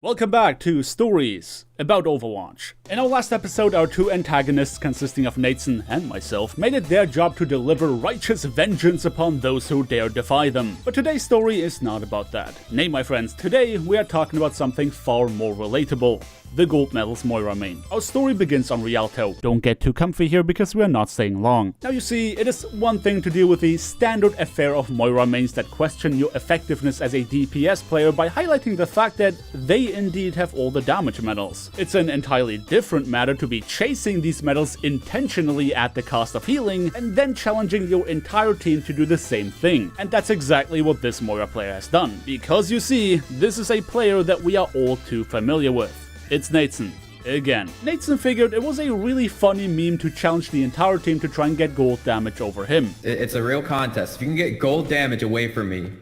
Welcome back to Stories about Overwatch. In our last episode, our two antagonists, consisting of Nateson and myself, made it their job to deliver righteous vengeance upon those who dare defy them. But today's story is not about that. Nay, my friends, today we are talking about something far more relatable. The gold medal's Moira main. Our story begins on Rialto. Don't get too comfy here because we are not staying long. Now you see, it is one thing to deal with the standard affair of Moira mains that question your effectiveness as a DPS player by highlighting the fact that they indeed have all the damage medals. It's an entirely different matter to be chasing these medals intentionally at the cost of healing and then challenging your entire team to do the same thing. And that's exactly what this Moira player has done. Because you see, this is a player that we are all too familiar with. It's Nateson. Again. Nateson figured it was a really funny meme to challenge the entire team to try and get gold damage over him. It's a real contest. If you can get gold damage away from me,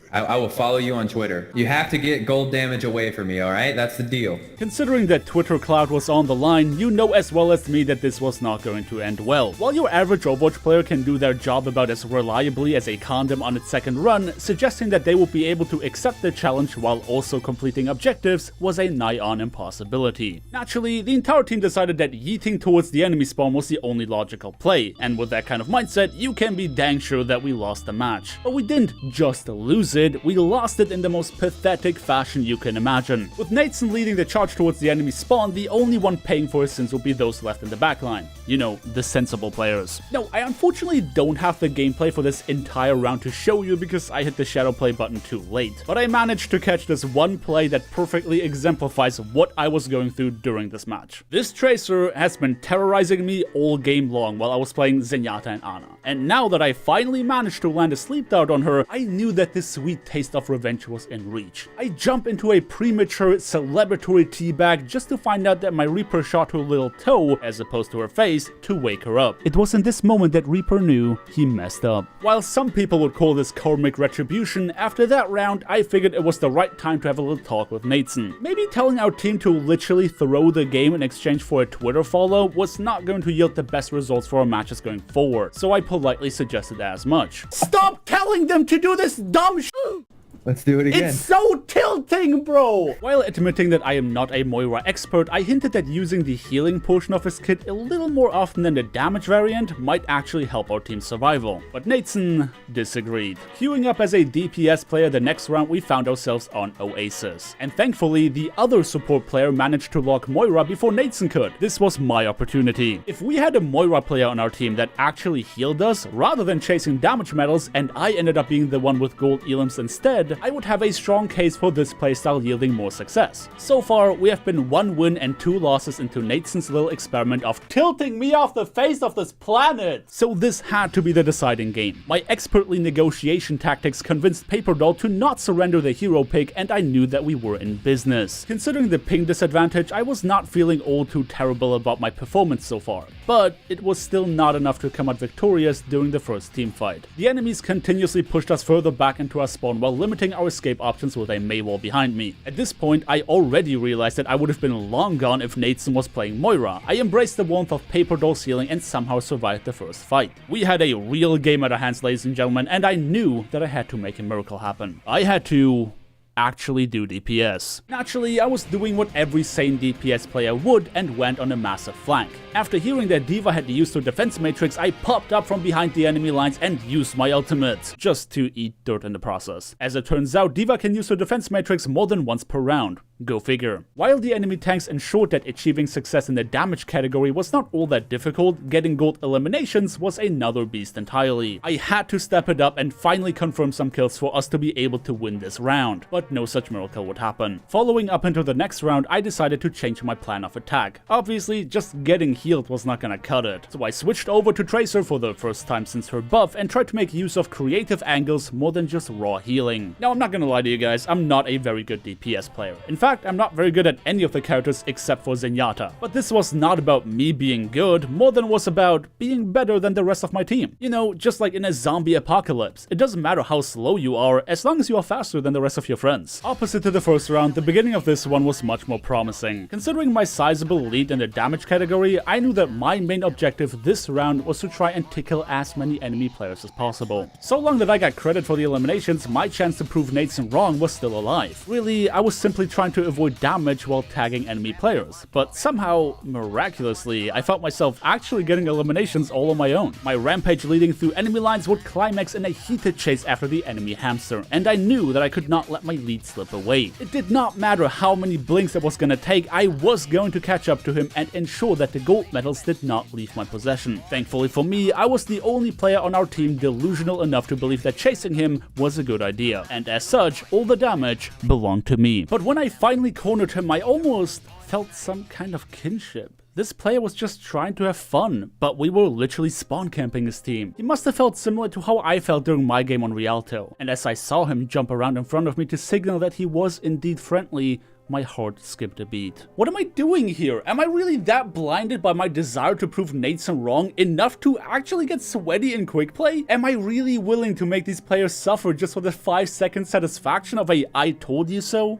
I will follow you on Twitter. You have to get gold damage away from me, alright? That's the deal. Considering that Twitter clout was on the line, you know as well as me that this was not going to end well. While your average Overwatch player can do their job about as reliably as a condom on its second run, suggesting that they will be able to accept the challenge while also completing objectives was a nigh-on impossibility. Naturally, the entire team decided that yeeting towards the enemy spawn was the only logical play, and with that kind of mindset, you can be dang sure that we lost the match. But we didn't just lose it, we lost it in the most pathetic fashion you can imagine. With Nateson leading the charge towards the enemy spawn, the only one paying for his sins will be those left in the backline. You know, the sensible players. Now, I unfortunately don't have the gameplay for this entire round to show you because I hit the shadow play button too late, but I managed to catch this one play that perfectly exemplifies what I was going through during this match. This Tracer has been terrorizing me all game long while I was playing Zenyatta and Ana, and now that I finally managed to land a sleep dart on her, I knew that this sweet taste of revenge was in reach. I jump into a premature celebratory teabag just to find out that my Reaper shot her little toe, as opposed to her face, to wake her up. It was in this moment that Reaper knew he messed up. While some people would call this karmic retribution, after that round I figured it was the right time to have a little talk with Nateson. Maybe telling our team to literally throw the game in exchange for a Twitter follow was not going to yield the best results for our matches going forward, so I politely suggested as much. Stop telling them to do this dumb shit! Let's do it again. It's so tilting, bro! While admitting that I am not a Moira expert, I hinted that using the healing portion of his kit a little more often than the damage variant might actually help our team's survival. But Nateson disagreed. Queuing up as a DPS player the next round, we found ourselves on Oasis. And thankfully, the other support player managed to lock Moira before Nateson could. This was my opportunity. If we had a Moira player on our team that actually healed us, rather than chasing damage medals, and I ended up being the one with gold elims instead, I would have a strong case for this playstyle yielding more success. So far, we have been 1 win and 2 losses into Nateson's little experiment of tilting me off the face of this planet. So this had to be the deciding game. My expertly negotiation tactics convinced Paperdoll to not surrender the hero pick, and I knew that we were in business. Considering the ping disadvantage, I was not feeling all too terrible about my performance so far, but it was still not enough to come out victorious during the first team fight. The enemies continuously pushed us further back into our spawn while limiting our escape options with a Mei wall behind me. At this point, I already realized that I would have been long gone if Nateson was playing Moira. I embraced the warmth of Paperdoll's healing and somehow survived the first fight. We had a real game at our hands, ladies and gentlemen, and I knew that I had to make a miracle happen. I had to actually do DPS. Naturally, I was doing what every sane DPS player would and went on a massive flank. After hearing that D.Va had used her defense matrix, I popped up from behind the enemy lines and used my ultimate, just to eat dirt in the process. As it turns out, D.Va can use her defense matrix more than once per round. Go figure. While the enemy tanks ensured that achieving success in the damage category was not all that difficult, getting gold eliminations was another beast entirely. I had to step it up and finally confirm some kills for us to be able to win this round, but no such miracle would happen. Following up into the next round, I decided to change my plan of attack. Obviously, just getting healed was not gonna cut it, so I switched over to Tracer for the first time since her buff and tried to make use of creative angles more than just raw healing. Now, I'm not gonna lie to you guys, I'm not a very good DPS player. In fact, I'm not very good at any of the characters except for Zenyatta. But this was not about me being good, more than it was about being better than the rest of my team. You know, just like in a zombie apocalypse, it doesn't matter how slow you are, as long as you are faster than the rest of your friends. Opposite to the first round, the beginning of this one was much more promising. Considering my sizable lead in the damage category, I knew that my main objective this round was to try and tickle as many enemy players as possible. So long that I got credit for the eliminations, my chance to prove Nateson wrong was still alive. Really, I was simply trying to to avoid damage while tagging enemy players, but somehow, miraculously, I felt myself actually getting eliminations all on my own. My rampage leading through enemy lines would climax in a heated chase after the enemy hamster, and I knew that I could not let my lead slip away. It did not matter how many blinks it was gonna take, I was going to catch up to him and ensure that the gold medals did not leave my possession. Thankfully for me, I was the only player on our team delusional enough to believe that chasing him was a good idea, and as such, all the damage belonged to me. But when I finally cornered him, I almost felt some kind of kinship. This player was just trying to have fun, but we were literally spawn camping his team. He must have felt similar to how I felt during my game on Rialto, and as I saw him jump around in front of me to signal that he was indeed friendly, my heart skipped a beat. What am I doing here? Am I really that blinded by my desire to prove Nateson wrong enough to actually get sweaty in quick play? Am I really willing to make these players suffer just for the 5-second satisfaction of a "I told you so"?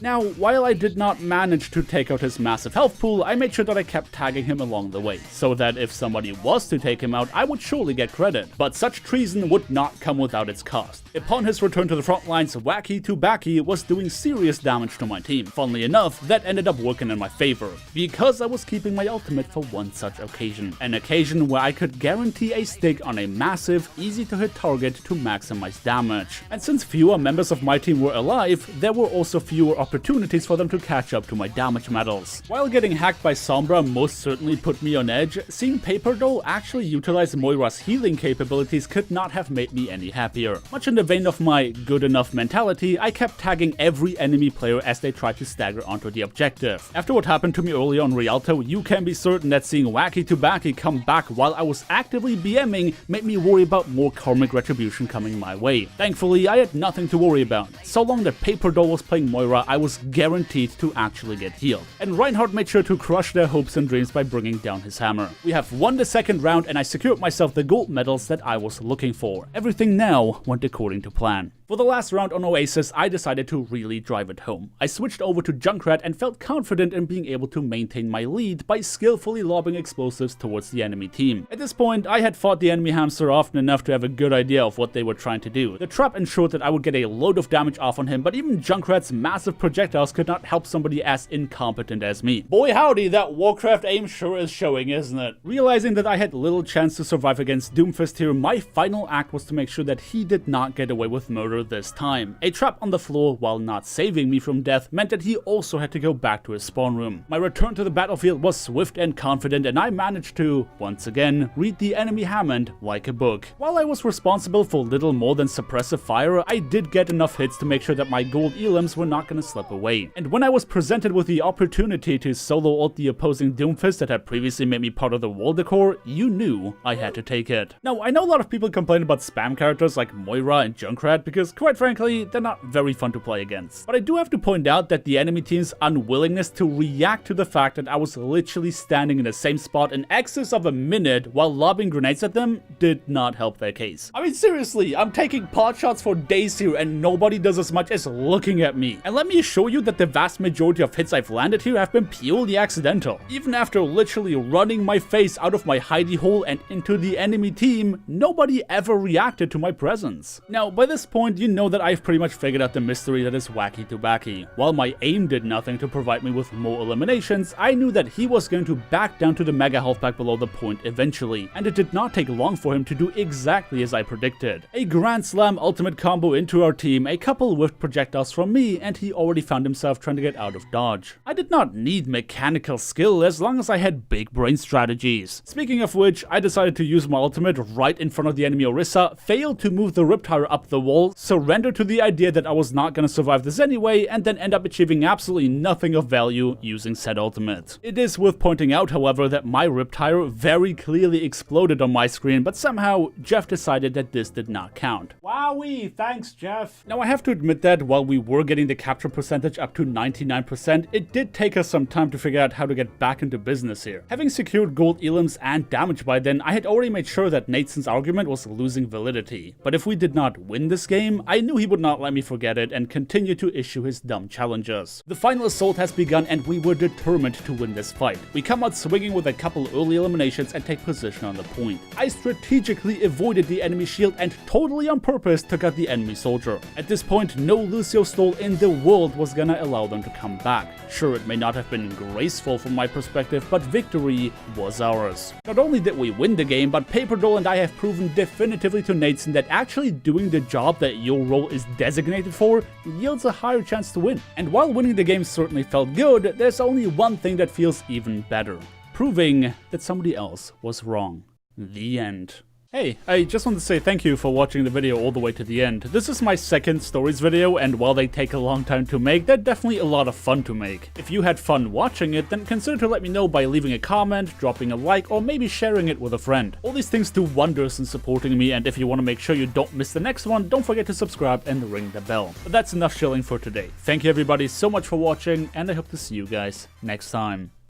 Now, while I did not manage to take out his massive health pool, I made sure that I kept tagging him along the way, so that if somebody was to take him out, I would surely get credit. But such treason would not come without its cost. Upon his return to the front lines, Wacky to Backy was doing serious damage to my team. Funnily enough, that ended up working in my favor, because I was keeping my ultimate for one such occasion. An occasion where I could guarantee a stick on a massive, easy to hit target to maximize damage. And since fewer members of my team were alive, there were also fewer opportunities for them to catch up to my damage medals. While getting hacked by Sombra most certainly put me on edge, seeing Paper Doll actually utilize Moira's healing capabilities could not have made me any happier. Much in the vein of my good enough mentality, I kept tagging every enemy player as they tried to stagger onto the objective. After what happened to me earlier on Rialto, you can be certain that seeing Wacky to Backy come back while I was actively BMing made me worry about more karmic retribution coming my way. Thankfully, I had nothing to worry about. So long that Paper Doll was playing Moira, I was guaranteed to actually get healed. And Reinhardt made sure to crush their hopes and dreams by bringing down his hammer. We have won the second round and I secured myself the gold medals that I was looking for. Everything now went according to plan. For the last round on Oasis, I decided to really drive it home. I switched over to Junkrat and felt confident in being able to maintain my lead by skillfully lobbing explosives towards the enemy team. At this point, I had fought the enemy hamster often enough to have a good idea of what they were trying to do. The trap ensured that I would get a load of damage off on him, but even Junkrat's massive projectiles could not help somebody as incompetent as me. Boy howdy, that Warcraft aim sure is showing, isn't it? Realizing that I had little chance to survive against Doomfist here, my final act was to make sure that he did not get away with murder this time. A trap on the floor, while not saving me from death, meant that he also had to go back to his spawn room. My return to the battlefield was swift and confident, and I managed to, once again, read the enemy Hammond like a book. While I was responsible for little more than suppressive fire, I did get enough hits to make sure that my gold elims were not going to slip away. And when I was presented with the opportunity to solo ult the opposing Doomfist that had previously made me part of the wall decor, you knew I had to take it. Now, I know a lot of people complain about spam characters like Moira and Junkrat because, quite frankly, they're not very fun to play against. But I do have to point out that the enemy team's unwillingness to react to the fact that I was literally standing in the same spot in excess of a minute while lobbing grenades at them did not help their case. I mean, seriously, I'm taking pot shots for days here and nobody does as much as looking at me. And let me assure you that the vast majority of hits I've landed here have been purely accidental. Even after literally running my face out of my hidey hole and into the enemy team, nobody ever reacted to my presence. Now, by this point, you know that I've pretty much figured out the mystery that is Wacky to Backy. While my aim did nothing to provide me with more eliminations, I knew that he was going to back down to the mega health pack below the point eventually, and it did not take long for him to do exactly as I predicted. A Grand Slam ultimate combo into our team, a couple whiffed projectiles from me, and he already found himself trying to get out of dodge. I did not need mechanical skill as long as I had big brain strategies. Speaking of which, I decided to use my ultimate right in front of the enemy Orisa, failed to move the Riptire up the wall, surrender to the idea that I was not gonna survive this anyway, and then end up achieving absolutely nothing of value using said ultimate. It is worth pointing out, however, that my Riptire very clearly exploded on my screen, but somehow Jeff decided that this did not count. Wowee, thanks Jeff. Now I have to admit that while we were getting the capture percentage up to 99%, it did take us some time to figure out how to get back into business here. Having secured gold elims and damage by then, I had already made sure that Nateson's argument was losing validity. But if we did not win this game, time, I knew he would not let me forget it and continue to issue his dumb challenges. The final assault has begun and we were determined to win this fight. We come out swinging with a couple early eliminations and take position on the point. I strategically avoided the enemy shield and totally on purpose took out the enemy soldier. At this point, no Lucio stall in the world was gonna allow them to come back. Sure, it may not have been graceful from my perspective, but victory was ours. Not only did we win the game, but Paperdoll and I have proven definitively to Nateson that actually doing the job that your role is designated for yields a higher chance to win. And while winning the game certainly felt good, there's only one thing that feels even better: proving that somebody else was wrong. The end. Hey, I just want to say thank you for watching the video all the way to the end. This is my second stories video, and while they take a long time to make, they're definitely a lot of fun to make. If you had fun watching it, then consider to let me know by leaving a comment, dropping a like, or maybe sharing it with a friend. All these things do wonders in supporting me, and if you want to make sure you don't miss the next one, don't forget to subscribe and ring the bell. But that's enough chilling for today. Thank you everybody so much for watching, and I hope to see you guys next time.